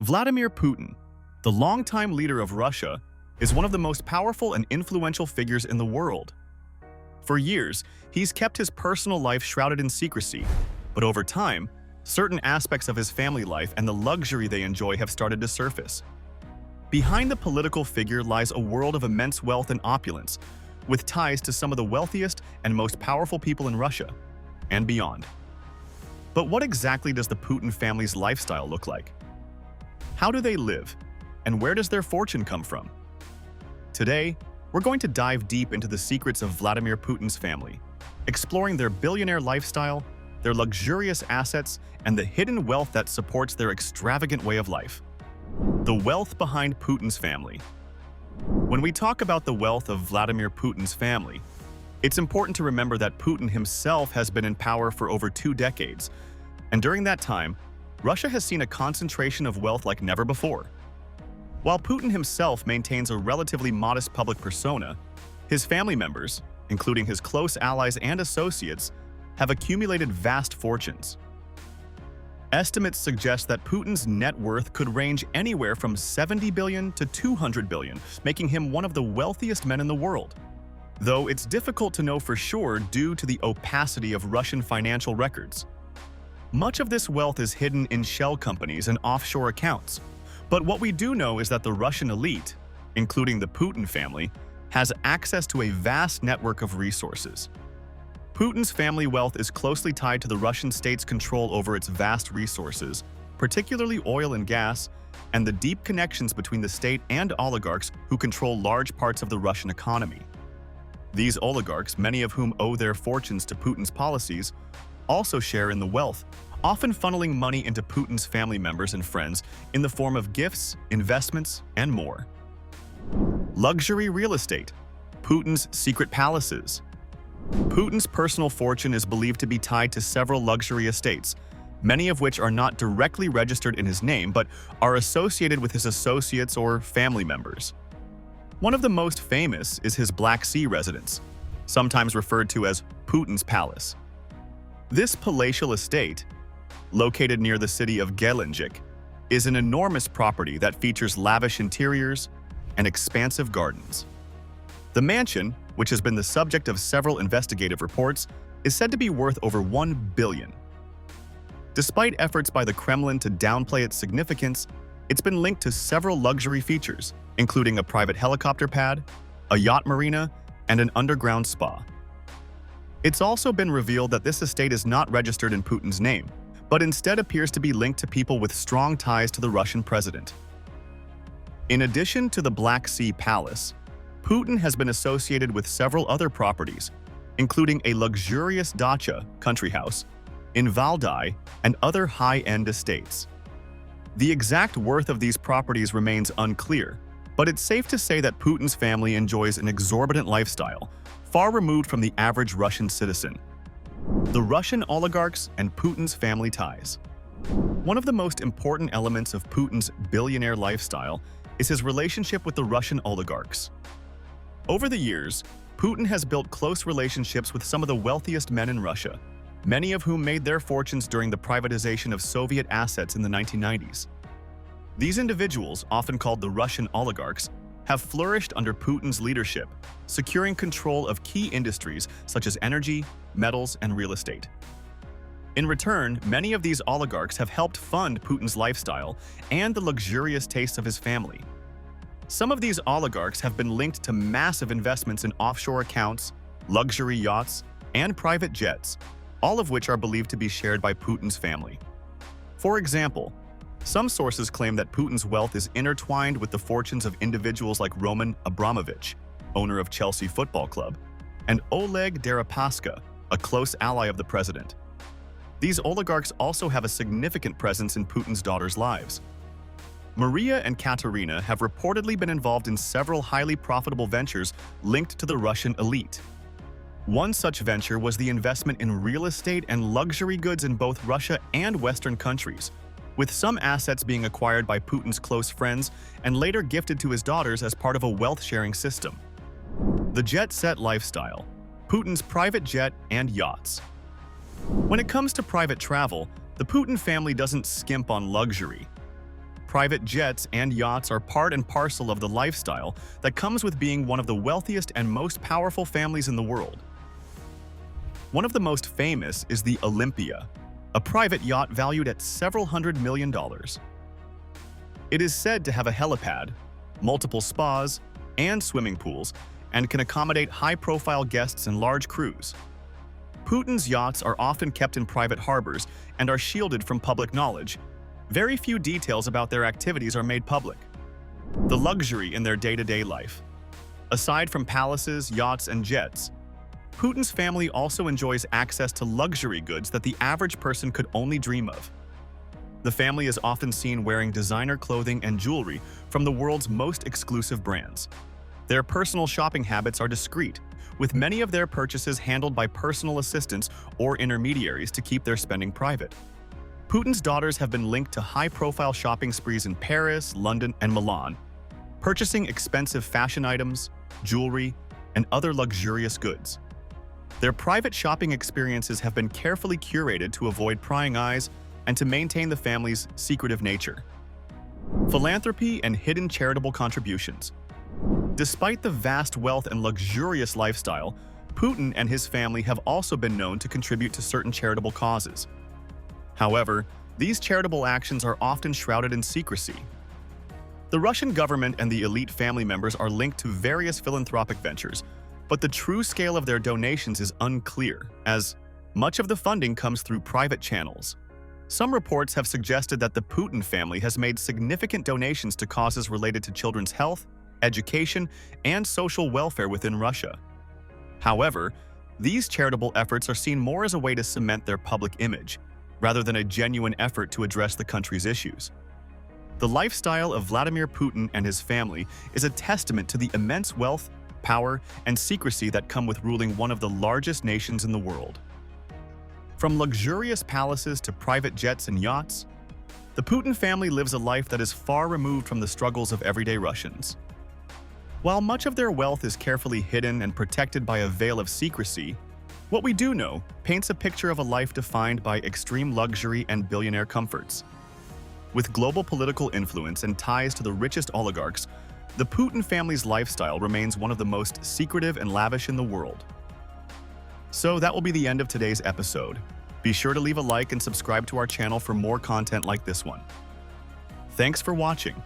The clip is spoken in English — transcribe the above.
Vladimir Putin, the longtime leader of Russia, is one of the most powerful and influential figures in the world. For years, he's kept his personal life shrouded in secrecy, but over time, certain aspects of his family life and the luxury they enjoy have started to surface. Behind the political figure lies a world of immense wealth and opulence, with ties to some of the wealthiest and most powerful people in Russia, and beyond. But what exactly does the Putin family's lifestyle look like? How do they live, and where does their fortune come from? Today, we're going to dive deep into the secrets of Vladimir Putin's family, exploring their billionaire lifestyle, their luxurious assets, and the hidden wealth that supports their extravagant way of life. The wealth behind Putin's family. When we talk about the wealth of Vladimir Putin's family, it's important to remember that Putin himself has been in power for over 2 decades, and during that time, Russia has seen a concentration of wealth like never before. While Putin himself maintains a relatively modest public persona, his family members, including his close allies and associates, have accumulated vast fortunes. Estimates suggest that Putin's net worth could range anywhere from 70 billion to 200 billion, making him one of the wealthiest men in the world. Though it's difficult to know for sure due to the opacity of Russian financial records. Much of this wealth is hidden in shell companies and offshore accounts. But what we do know is that the Russian elite, including the Putin family, has access to a vast network of resources. Putin's family wealth is closely tied to the Russian state's control over its vast resources, particularly oil and gas, and the deep connections between the state and oligarchs who control large parts of the Russian economy. These oligarchs, many of whom owe their fortunes to Putin's policies, also share in the wealth, often funneling money into Putin's family members and friends in the form of gifts, investments, and more. Luxury real estate. Putin's secret palaces. Putin's personal fortune is believed to be tied to several luxury estates, many of which are not directly registered in his name but are associated with his associates or family members. One of the most famous is his Black Sea residence, sometimes referred to as Putin's Palace. This palatial estate, located near the city of Gelendzhik, is an enormous property that features lavish interiors and expansive gardens. The mansion, which has been the subject of several investigative reports, is said to be worth over 1 billion. Despite efforts by the Kremlin to downplay its significance, it's been linked to several luxury features, including a private helicopter pad, a yacht marina, and an underground spa. It's also been revealed that this estate is not registered in Putin's name, but instead appears to be linked to people with strong ties to the Russian president. In addition to the Black Sea Palace, Putin has been associated with several other properties, including a luxurious dacha country house in Valdai and other high-end estates. The exact worth of these properties remains unclear, but it's safe to say that Putin's family enjoys an exorbitant lifestyle, far removed from the average Russian citizen. The Russian oligarchs and Putin's family ties. One of the most important elements of Putin's billionaire lifestyle is his relationship with the Russian oligarchs. Over the years, Putin has built close relationships with some of the wealthiest men in Russia, many of whom made their fortunes during the privatization of Soviet assets in the 1990s. These individuals, often called the Russian oligarchs, have flourished under Putin's leadership, securing control of key industries such as energy, metals, and real estate. In return, many of these oligarchs have helped fund Putin's lifestyle and the luxurious tastes of his family. Some of these oligarchs have been linked to massive investments in offshore accounts, luxury yachts, and private jets, all of which are believed to be shared by Putin's family. For example, some sources claim that Putin's wealth is intertwined with the fortunes of individuals like Roman Abramovich, owner of Chelsea Football Club, and Oleg Deripaska, a close ally of the president. These oligarchs also have a significant presence in Putin's daughters' lives. Maria and Katerina have reportedly been involved in several highly profitable ventures linked to the Russian elite. One such venture was the investment in real estate and luxury goods in both Russia and Western countries, with some assets being acquired by Putin's close friends and later gifted to his daughters as part of a wealth-sharing system. The jet-set lifestyle. Putin's private jet and yachts. When it comes to private travel, the Putin family doesn't skimp on luxury. private jets, and yachts are part and parcel of the lifestyle that comes with being one of the wealthiest and most powerful families in the world. One of the most famous is the Olympia, a private yacht valued at several $100 million. It is said to have a helipad, multiple spas, and swimming pools, and can accommodate high-profile guests and large crews. Putin's yachts are often kept in private harbors and are shielded from public knowledge. Very few details about their activities are made public. The luxury in their day-to-day life. Aside from palaces, yachts, and jets, Putin's family also enjoys access to luxury goods that the average person could only dream of. The family is often seen wearing designer clothing and jewelry from the world's most exclusive brands. Their personal shopping habits are discreet, with many of their purchases handled by personal assistants or intermediaries to keep their spending private. Putin's daughters have been linked to high-profile shopping sprees in Paris, London, and Milan, purchasing expensive fashion items, jewelry, and other luxurious goods. Their private shopping experiences have been carefully curated to avoid prying eyes and to maintain the family's secretive nature. Philanthropy and hidden charitable contributions. Despite the vast wealth and luxurious lifestyle, Putin and his family have also been known to contribute to certain charitable causes. However, these charitable actions are often shrouded in secrecy. The Russian government and the elite family members are linked to various philanthropic ventures, but the true scale of their donations is unclear, as much of the funding comes through private channels. Some reports have suggested that the Putin family has made significant donations to causes related to children's health, education, and social welfare within Russia. However, these charitable efforts are seen more as a way to cement their public image, rather than a genuine effort to address the country's issues. The lifestyle of Vladimir Putin and his family is a testament to the immense wealth, power, and secrecy that come with ruling one of the largest nations in the world. From luxurious palaces to private jets and yachts, the Putin family lives a life that is far removed from the struggles of everyday Russians. While much of their wealth is carefully hidden and protected by a veil of secrecy, what we do know paints a picture of a life defined by extreme luxury and billionaire comforts. With global political influence and ties to the richest oligarchs, the Putin family's lifestyle remains one of the most secretive and lavish in the world. So that will be the end of today's episode. Be sure to leave a like and subscribe to our channel for more content like this one. Thanks for watching.